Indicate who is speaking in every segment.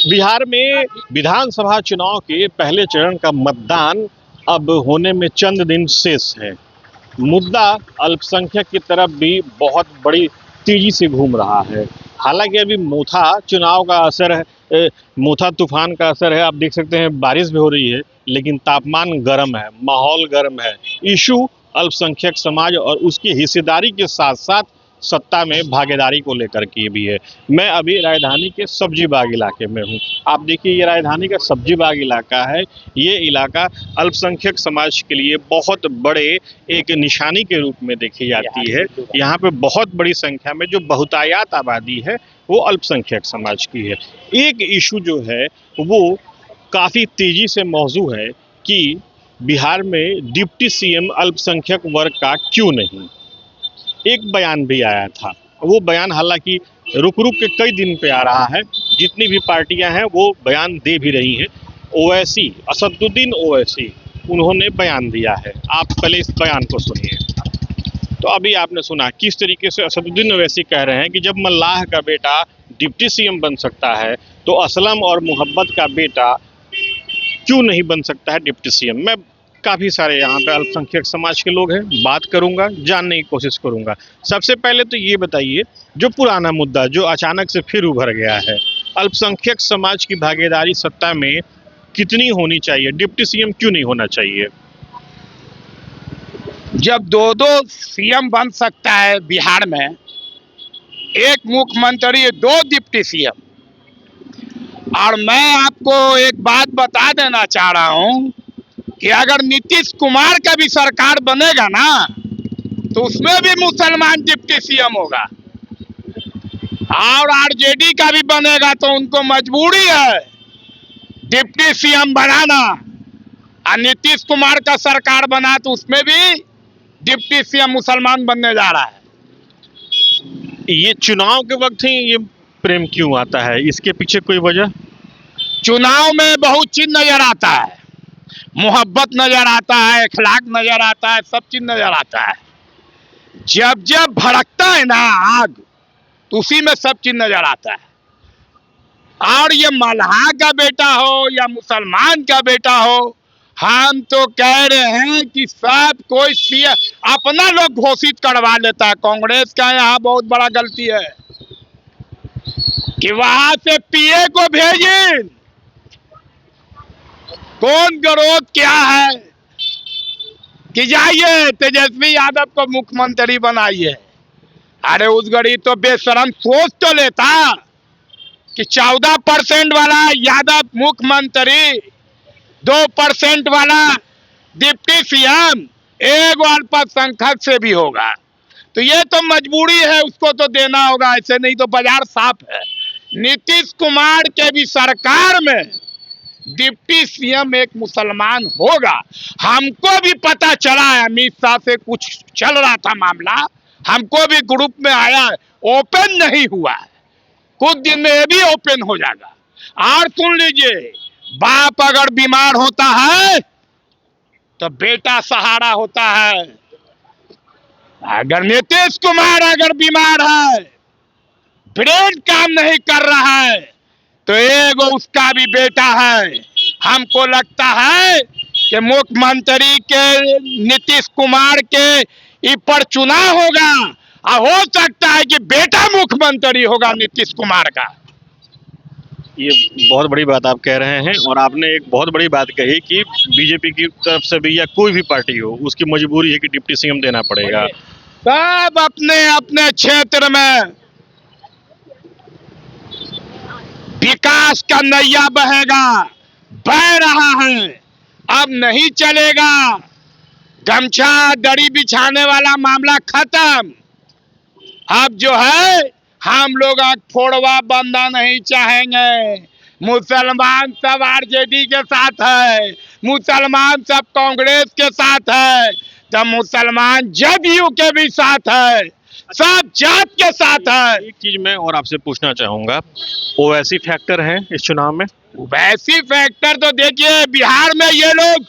Speaker 1: बिहार में विधानसभा चुनाव के पहले चरण का मतदान अब होने में चंद दिन शेष है। मुद्दा अल्पसंख्यक की तरफ भी बहुत बड़ी तेजी से घूम रहा है। हालांकि अभी मोथा चुनाव का असर है, मोथा तूफान का असर है। आप देख सकते हैं बारिश भी हो रही है, लेकिन तापमान गर्म है, माहौल गर्म है। इशू अल्पसंख्यक समाज और उसकी हिस्सेदारी के साथ साथ सत्ता में भागीदारी को लेकर के भी है। मैं अभी राजधानी के सब्जी बाग इलाके में हूँ। आप देखिए, ये राजधानी का सब्जी बाग इलाका है। ये इलाका अल्पसंख्यक समाज के लिए बहुत बड़े एक निशानी के रूप में देखी जाती है। यहाँ पे बहुत बड़ी संख्या में जो बहुतायात आबादी है वो अल्पसंख्यक समाज की है। एक इशू जो है वो काफ़ी तेजी से मौजू है कि बिहार में डिप्टी सीएम अल्पसंख्यक वर्ग का क्यों नहीं। एक बयान भी आया था, वो बयान हालांकि रुक रुक के कई दिन पे आ रहा है। जितनी भी पार्टियां हैं वो बयान दे भी रही हैं। ओवैसी, असदुद्दीन ओवैसी, उन्होंने बयान दिया है। आप पहले इस बयान को सुनिए। तो अभी आपने सुना किस तरीके से असदुद्दीन ओवैसी कह रहे हैं कि जब मल्लाह का बेटा डिप्टी सीएम बन सकता है तो असलम और मोहब्बत का बेटा क्यों नहीं बन सकता है डिप्टी सीएम। मैं काफ़ी सारे यहाँ पे अल्पसंख्यक समाज के लोग हैं, बात करूँगा, जानने की कोशिश करूँगा। सबसे पहले तो ये बताइए, जो पुराना मुद्दा जो अचानक से फिर उभर गया है, अल्पसंख्यक समाज की भागीदारी सत्ता में कितनी होनी चाहिए, डिप्टी सीएम क्यों नहीं होना चाहिए।
Speaker 2: जब दो दो सीएम बन सकता है बिहार में, एक मुख्यमंत्री, दो डिप्टी सीएम, और मैं आपको एक बात बता देना चाह रहा हूं कि अगर नीतीश कुमार का भी सरकार बनेगा ना तो उसमें भी मुसलमान डिप्टी सीएम होगा, और आरजेडी का भी बनेगा तो उनको मजबूरी है डिप्टी सीएम बनाना। और नीतीश कुमार का सरकार बना तो उसमें भी डिप्टी सीएम मुसलमान बनने जा रहा है।
Speaker 1: ये चुनाव के वक्त ही ये प्रेम क्यों आता है, इसके पीछे कोई वजह।
Speaker 2: चुनाव में बहुत चीज नजर आता है, मोहब्बत नजर आता है, अखलाक नजर आता है, सब चीज नजर आता है। जब जब भड़कता है ना आग, तो उसी में सब चीज नजर आता है। और ये मल्लाह का बेटा हो या मुसलमान का बेटा हो, हम तो कह रहे हैं कि सब कोई सीएम अपना लोग घोषित करवा लेता है। कांग्रेस का यहाँ बहुत बड़ा गलती है कि वहां से पीए को भेजिए, कौन विरोध क्या है कि जाइए तेजस्वी यादव को मुख्यमंत्री बनाइए। अरे उस घड़ी तो बेशरम सोच तो लेता कि 14% वाला यादव मुख्यमंत्री, 2% वाला डिप्टी सीएम, एक अल्पसंख्यक से भी होगा। तो ये तो मजबूरी है, उसको तो देना होगा, ऐसे नहीं तो बाजार साफ है। नीतीश कुमार के भी सरकार में डिप्टी सीएम एक मुसलमान होगा। हमको भी पता चला है, अमित शाह से कुछ चल रहा था मामला, हमको भी ग्रुप में आया, ओपन नहीं हुआ है, कुछ दिन में ये भी ओपन हो जाएगा। और सुन लीजिए, बाप अगर बीमार होता है तो बेटा सहारा होता है। अगर नीतीश कुमार अगर बीमार है, ब्रेन काम नहीं कर रहा है, तो एगो उसका भी बेटा है। हमको लगता है कि मुख्यमंत्री के नीतीश कुमार के पर चुनाव होगा, और हो सकता है कि बेटा मुख्यमंत्री होगा नीतीश कुमार का।
Speaker 1: ये बहुत बड़ी बात आप कह रहे हैं, और आपने एक बहुत बड़ी बात कही कि बीजेपी की तरफ से भी या कोई भी पार्टी हो, उसकी मजबूरी है कि डिप्टी सीएम देना पड़ेगा।
Speaker 2: सब अपने अपने क्षेत्र में विकास का नैया बहेगा, बह रहा है, अब नहीं चलेगा। गमछा दड़ी बिछाने वाला मामला खत्म। अब जो है, हम लोग आंख फोड़वा बंदा नहीं चाहेंगे। मुसलमान सब आरजेडी के साथ है, मुसलमान सब कांग्रेस के साथ है, तो मुसलमान जदयू के भी साथ है, सब जात के साथ है।
Speaker 1: एक चीज मैं और आपसे पूछना चाहूंगा, ओवैसी फैक्टर है इस चुनाव में।
Speaker 2: ओवैसी फैक्टर तो देखिए, बिहार में ये लोग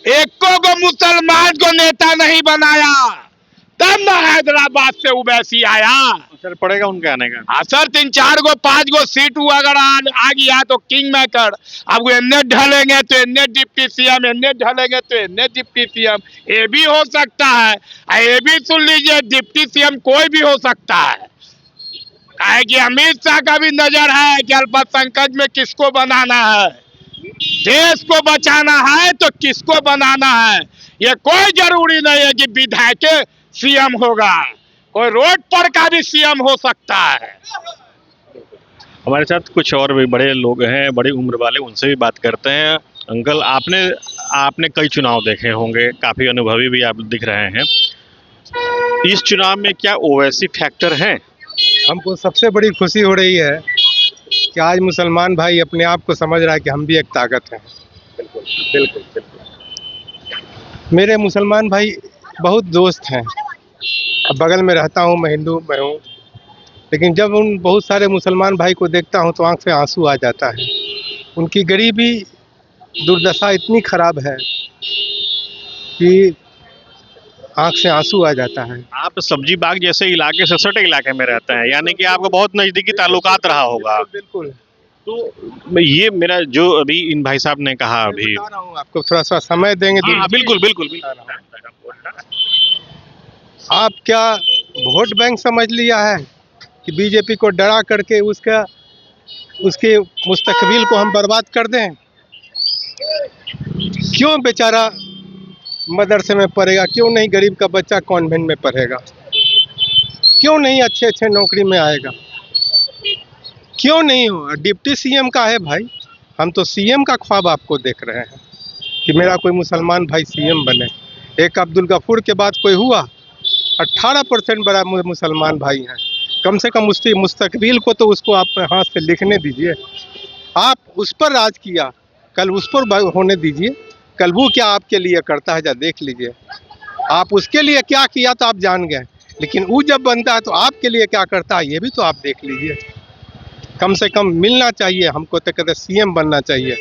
Speaker 2: एको को मुसलमान को नेता नहीं बनाया, तब ना हैदराबाद से उवैसी आया।
Speaker 1: असर पड़ेगा उनके आने का?
Speaker 2: असर 3-4-5 सीट हुआ अगर आ गया तो किंग मेकर। अब वो एने ढलेंगे तो एने डिप्टी सीएम, एने ढलेंगे तो एने डिप्टी सीएम, ये भी हो सकता है। ये भी सुन लीजिए, डिप्टी सीएम कोई भी हो सकता है। काहे कि अमित शाह का भी नजर है कि अल्पसंख्यक में किसको बनाना है, देश को बचाना है तो किसको बनाना है। ये कोई जरूरी नहीं है कि विधायक सीएम होगा, कोई रोड पर का भी सीएम हो सकता है।
Speaker 1: हमारे साथ कुछ और भी बड़े लोग हैं, बड़ी उम्र वाले, उनसे भी बात करते हैं। अंकल, आपने कई चुनाव देखे होंगे, काफी अनुभवी भी आप दिख रहे हैं। इस चुनाव में क्या ओवैसी फैक्टर है?
Speaker 3: हमको सबसे बड़ी खुशी हो रही है कि आज मुसलमान भाई अपने आप को समझ रहा है कि हम भी एक ताकत हैं।
Speaker 1: बिल्कुल बिल्कुल बिल्कुल।
Speaker 3: मेरे मुसलमान भाई बहुत दोस्त हैं। अब बगल में रहता हूँ, मैं हिंदू में हूँ, लेकिन जब उन बहुत सारे मुसलमान भाई को देखता हूँ तो आंख से आंसू आ जाता है। उनकी गरीबी दुर्दशा इतनी खराब है कि आंख से आंसू आ जाता है।
Speaker 1: आप सब्जी बाग जैसे इलाके से सटे इलाके में रहते हैं, यानी कि आपका बहुत नजदीकी ताल्लुकात रहा होगा।
Speaker 3: बिल्कुल।
Speaker 1: तो ये मेरा जो अभी इन भाई साहब ने कहा, अभी
Speaker 3: बता रहा हूँ आपको, थोड़ा सा समय देंगे?
Speaker 1: हाँ, बिल्कुल बिल्कुल बिल्कुल।
Speaker 3: आप क्या वोट बैंक समझ लिया है कि बीजेपी को डरा करके उसके मुस्तकबिल को हम बर्बाद कर दें? क्यों बेचारा मदरसे में पढ़ेगा? क्यों नहीं गरीब का बच्चा कॉन्वेंट में पढ़ेगा? क्यों नहीं अच्छे अच्छे नौकरी में आएगा? क्यों नहीं हो? डिप्टी सीएम का है भाई, हम तो सीएम का ख्वाब आपको देख रहे हैं कि मेरा कोई मुसलमान भाई सीएम बने। एक अब्दुल गफूर के बाद कोई हुआ? 18% बड़ा मुसलमान भाई हैं। कम से कम उसकी मुस्तकबिल को तो उसको आप हाथ से लिखने दीजिए। आप उस पर राज किया, कल उस पर होने दीजिए। कल वो क्या आपके लिए करता है, जा देख लीजिए। आप उसके लिए क्या किया तो आप जान गए, लेकिन वो जब बनता है तो आपके लिए क्या करता है ये भी तो आप देख लीजिए। कम से कम मिलना चाहिए हमको, तो कहते सीएम बनना चाहिए।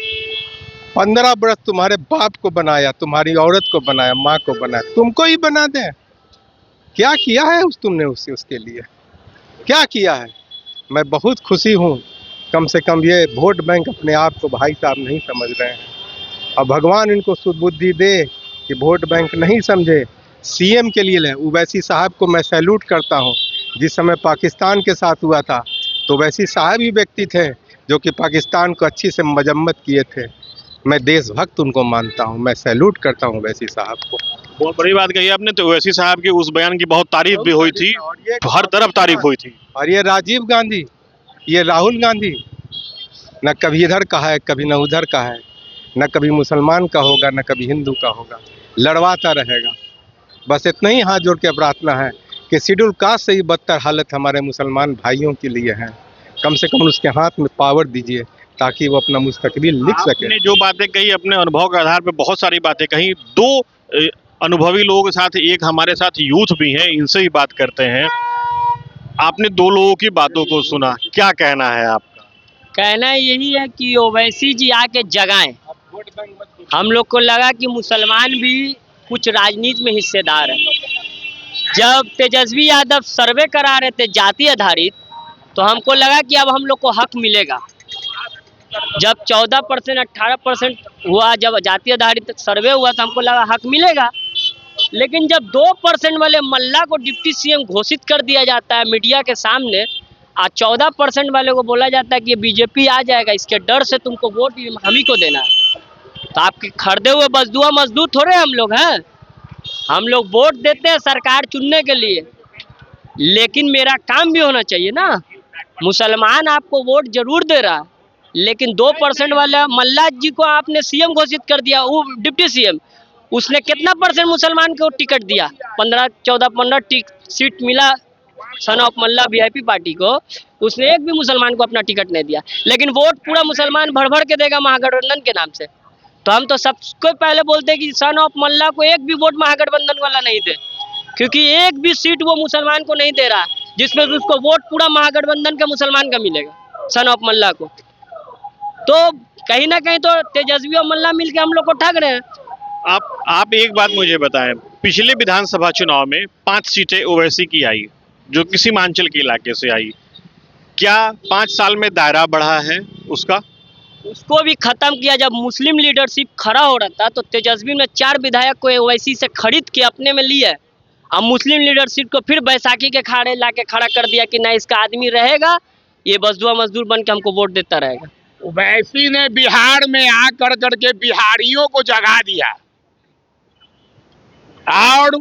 Speaker 3: 15 बरस तुम्हारे बाप को बनाया, तुम्हारी औरत को बनाया, माँ को बनाया, तुमको ही बना दे। क्या किया है तुमने उसके लिए क्या किया है? मैं बहुत खुशी हूँ। कम से कम ये वोट बैंक अपने आप को भाई साहब नहीं समझ रहे हैं। अब भगवान इनको सुबुद्धि दे कि वोट बैंक नहीं समझे, सीएम के लिए ले। उवैसी साहब को मैं सैल्यूट करता हूँ। जिस समय पाकिस्तान के साथ हुआ था तो वैसी साहब ही व्यक्ति थे जो कि पाकिस्तान को अच्छी से मजम्मत किए थे। मैं देशभक्त उनको मानता हूँ, मैं सैल्यूट करता हूँ वैसी साहब को।
Speaker 1: बहुत बड़ी बात कही आपने। तो ओवैसी साहब की उस बयान की बहुत तारीफ भी हुई थी, हर तरफ तारीफ हुई थी।
Speaker 3: और ये राजीव गांधी, ये राहुल गांधी, न कभी इधर का है, कभी न उधर का है, न कभी मुसलमान का होगा, न कभी हिंदू का होगा, लड़वाता रहेगा। बस इतना ही हाथ जोड़ के प्रार्थना है कि शेड्यूल कास्ट से ही बदतर हालत हमारे मुसलमान भाइयों के लिए है। कम से कम उसके हाथ में पावर दीजिए ताकि वो अपना मुस्तकबिल लिख सके।
Speaker 1: आपने जो बातें कही अपने अनुभव के आधार पर बहुत सारी बातें कही। दो अनुभवी लोगों के साथ एक हमारे साथ यूथ भी हैं, इनसे ही बात करते हैं। आपने दो लोगों की बातों को सुना, क्या कहना है आपका?
Speaker 4: कहना यही है कि ओवैसी जी आके जगाएं। हम लोग को लगा कि मुसलमान भी कुछ राजनीति में हिस्सेदार है। जब तेजस्वी यादव सर्वे करा रहे थे जाति आधारित, तो हमको लगा कि अब हम लोग को हक मिलेगा। जब 14% 18% हुआ, जब जाति आधारित सर्वे हुआ तो हमको लगा हक मिलेगा। लेकिन जब 2% वाले मल्ला को डिप्टी सीएम घोषित कर दिया जाता है मीडिया के सामने, और 14% वाले को बोला जाता है कि बीजेपी आ जाएगा, इसके डर से तुमको वोट हम ही को देना है, तो आपके खरीदे हुए बजदुआ मजदूर थोड़े हम लोग हैं। हम लोग वोट देते हैं सरकार चुनने के लिए, लेकिन मेरा काम भी होना चाहिए ना। मुसलमान आपको वोट जरूर दे रहा है, लेकिन 2% वाला मल्ला जी को आपने सीएम घोषित कर दिया, वो डिप्टी सीएम, उसने कितना परसेंट मुसलमान को टिकट दिया? 15 सीट मिला son of Malla VIP party को, उसने एक भी मुसलमान को अपना टिकट नहीं दिया। लेकिन वोट पूरा मुसलमान भर भर के देगा महागठबंधन के नाम से। तो हम तो सबको पहले बोलते हैं कि सन ऑफ मल्ला को एक भी वोट महागठबंधन वाला नहीं दे, क्योंकि एक भी सीट वो मुसलमान को नहीं दे रहा, जिसमें उसको वोट पूरा महागठबंधन के मुसलमान का मिलेगा, सन ऑफ मल्ला को। तो कहीं ना कहीं तो तेजस्वी और मल्ला मिलके हम लोग को ठग रहे हैं।
Speaker 1: आप एक बात मुझे बताएं, पिछले विधानसभा चुनाव में 5 सीटें ओवैसी की आई, जो कि सीमांचल के इलाके से आई। क्या 5 साल में दायरा बढ़ा है उसका?
Speaker 4: उसको भी खत्म किया। जब मुस्लिम लीडरशिप खड़ा हो रहा था तो तेजस्वी ने 4 विधायक को ओवैसी से खरीद के अपने में लिया। अब मुस्लिम लीडरशिप को फिर बैसाखी के खाड़े ला के खड़ा कर दिया कि ना इसका आदमी रहेगा, ये बसदुआ मजदूर बन के हमको वोट देता रहेगा।
Speaker 2: ओवैसी ने बिहार में आकर करके बिहारियों को जगा दिया, और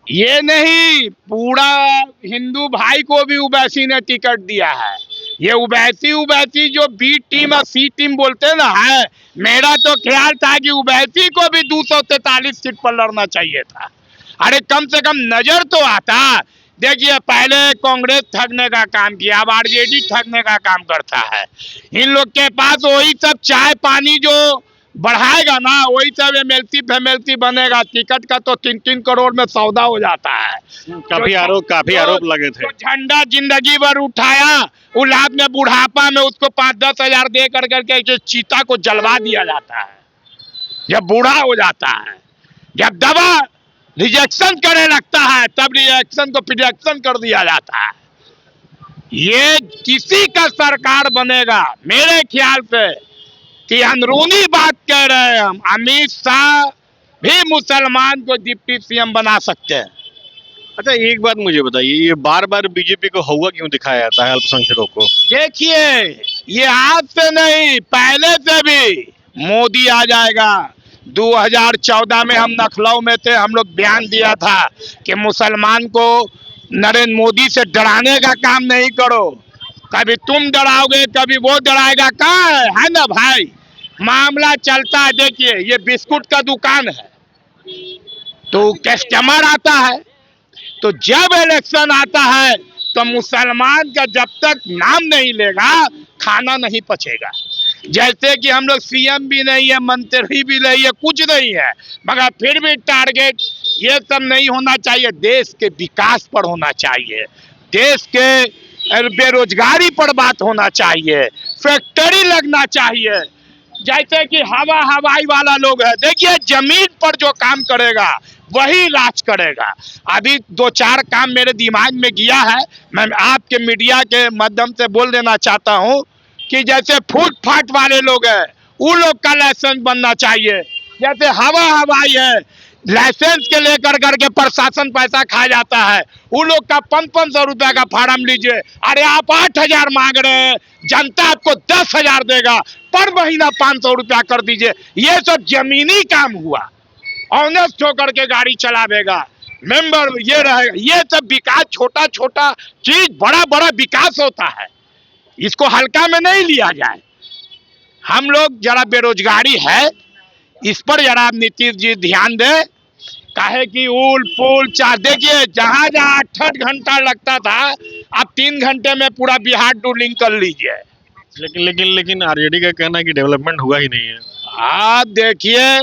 Speaker 2: ये नहीं, पूरा हिंदू भाई को भी ओवैसी ने टिकट दिया है। ये ओवैसी जो बी टीम और सी टीम बोलते ना है, मेरा तो ख्याल था कि ओवैसी को भी 243 सीट पर लड़ना चाहिए था। अरे कम से कम नजर तो आता। देखिए, पहले कांग्रेस ठगने का काम किया, अब आरजेडी ठगने का काम करता है। इन लोग के पास वही सब चाय पानी जो बढ़ाएगा ना, वही सब एमएलसी फेमएलसी बनेगा। टिकट का तो 3-3 करोड़ में सौदा हो जाता है।
Speaker 1: काफी आरोप लगे थे।
Speaker 2: झंडा जिंदगी भर उठाया, उलाद में बुढ़ापा में उसको 5-10 हजार दे कर करके जो चीता को जलवा दिया जाता है। जब बूढ़ा हो जाता है, जब दवा रिजेक्शन करने लगता है, तब रिएक्शन को प्रिजेक्शन कर दिया जाता है। ये किसी का सरकार बनेगा, मेरे ख्याल से कि अंदरूनी बात कह रहे हैं हम, अमित शाह भी मुसलमान को डिप्टी सीएम बना सकते हैं।
Speaker 1: अच्छा, एक बात मुझे बताइए, ये बार बार बीजेपी को हवा क्यों दिखाया जाता है अल्पसंख्यकों को?
Speaker 2: देखिए, ये आज से नहीं, पहले से भी मोदी आ जाएगा। 2014 में हम लखनऊ में थे, हम लोग बयान दिया था कि मुसलमान को नरेंद्र मोदी से डराने का काम नहीं करो। कभी तुम डराओगे, कभी वो डराएगा। कहाँ है ना भाई, मामला चलता है। देखिए, ये बिस्कुट का दुकान है, तो कस्टमर आता है, तो जब इलेक्शन आता है तो मुसलमान का जब तक नाम नहीं लेगा, खाना नहीं पचेगा। जैसे कि हम लोग सीएम भी नहीं है, मंत्री भी नहीं है, कुछ नहीं है, मगर फिर भी टारगेट ये सब नहीं होना चाहिए। देश के विकास पर होना चाहिए, देश के बेरोजगारी पर बात होना चाहिए, फैक्ट्री लगना चाहिए। जैसे कि हवाई वाला लोग है, देखिए जमीन पर जो काम करेगा वही राज करेगा। अभी 2-4 काम मेरे दिमाग में गया है, मैं आपके मीडिया के माध्यम से बोल देना चाहता हूँ कि जैसे फूट-फाट वाले लोग हैं, उन लोग का लाइसेंस बनना चाहिए। जैसे हवाई है, लाइसेंस के लेकर करके प्रशासन पैसा खा जाता है, उन लोग का 500 रुपया का फार्म लीजिए। अरे आप 8,000 मांग रहे हैं, जनता आपको 10,000 देगा, पर महीना 500 रुपया कर दीजिए। ये सब जमीनी काम हुआ। ऑनेस्ट होकर के गाड़ी चलावेगा, मेंबर ये रहेगा। ये सब विकास, छोटा छोटा चीज बड़ा बड़ा विकास होता है, इसको हल्का में नहीं लिया जाए। हम लोग जरा बेरोजगारी है, इस पर जरा नीतीश जी ध्यान दे। काहे कि उल पुल देखिए, जहां 8 घंटा लगता था, अब 3 घंटे में पूरा बिहार टूरिंग कर लीजिए।
Speaker 1: लेकिन आरजेडी का कहना है कि डेवलपमेंट हुआ ही नहीं है।
Speaker 2: आप देखिए,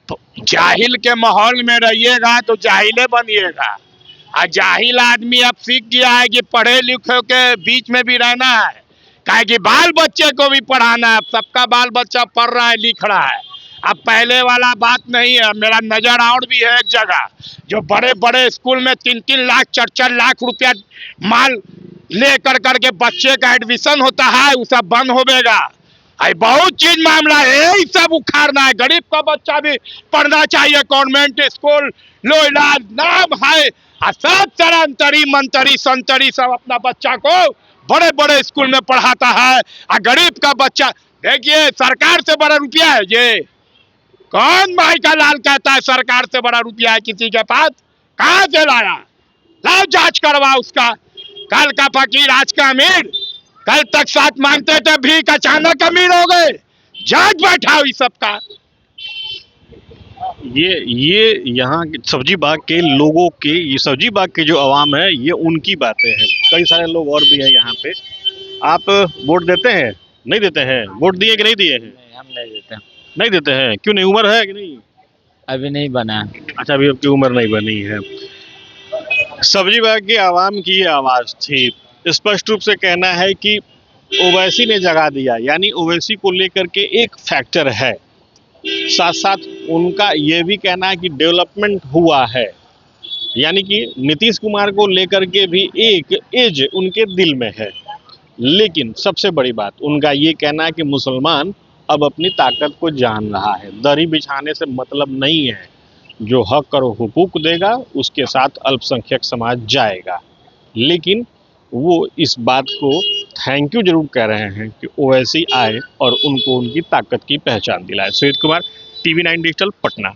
Speaker 2: तो जाहिल के माहौल में रहिएगा तो जाहिले बनिएगा। और जाहिल आदमी अब सीख गया है कि पढ़े लिखे के बीच में भी रहना है, काहे कि बाल बच्चे को भी पढ़ाना है। सबका बाल बच्चा पढ़ रहा है, लिख रहा है। अब पहले वाला बात नहीं है। मेरा नजर और भी है एक जगह, जो बड़े बड़े स्कूल में 3-3 लाख 4-4 लाख रुपया माल लेकर करके बच्चे का एडमिशन होता है, वो सब बंद होगा। बहुत चीज मामला है, यही सब उखाड़ना है। गरीब का बच्चा भी पढ़ना चाहिए गवर्नमेंट स्कूल, लो इलाज नाम है। सब तरह मंत्री संतरी सब अपना बच्चा को बड़े बड़े स्कूल में पढ़ाता है, और गरीब का बच्चा, देखिए सरकार से बड़ा रुपया है ये। कौन भाई का लाल कहता है सरकार से बड़ा रुपया है किसी के पास? कहां से लाया? लाओ जांच करवा उसका। कल का फकीर आज का अमीर, कल तक साथ मांगते थे, भीख अचानक अमीर हो गए। जांच बैठाओ इस सब का।
Speaker 1: ये यहाँ सब्जी बाग के लोगों के, ये सब्जी बाग के जो अवाम है, ये उनकी बातें हैं। कई सारे लोग और भी हैं यहाँ पे। आप वोट देते हैं? नहीं देते हैं? वोट दिए कि नहीं दिए हैं?
Speaker 5: हम नहीं देते।
Speaker 1: नहीं देते हैं? क्यों नहीं? उम्र है कि नहीं?
Speaker 5: अभी नहीं बना।
Speaker 1: अच्छा, अभी आपकी उम्र नहीं बनी है। सब्जी बाग के आवाम की ये आवाज थी। स्पष्ट रूप से कहना है कि ओवैसी ने जगा दिया, यानी ओवैसी को लेकर के एक फैक्टर है। साथ साथ उनका ये भी कहना है कि डेवलपमेंट हुआ है, यानी कि नीतीश कुमार को लेकर के भी एक एज उनके दिल में है। लेकिन सबसे बड़ी बात उनका ये कहना है कि मुसलमान अब अपनी ताकत को जान रहा है, दरी बिछाने से मतलब नहीं है, जो हक और हुकूक देगा उसके साथ अल्पसंख्यक समाज जाएगा। लेकिन वो इस बात को थैंक यू जरूर कह रहे हैं कि ओवैसी आए और उनको उनकी ताकत की पहचान दिलाए। Sujit Kumar, TV9 digital, Patna.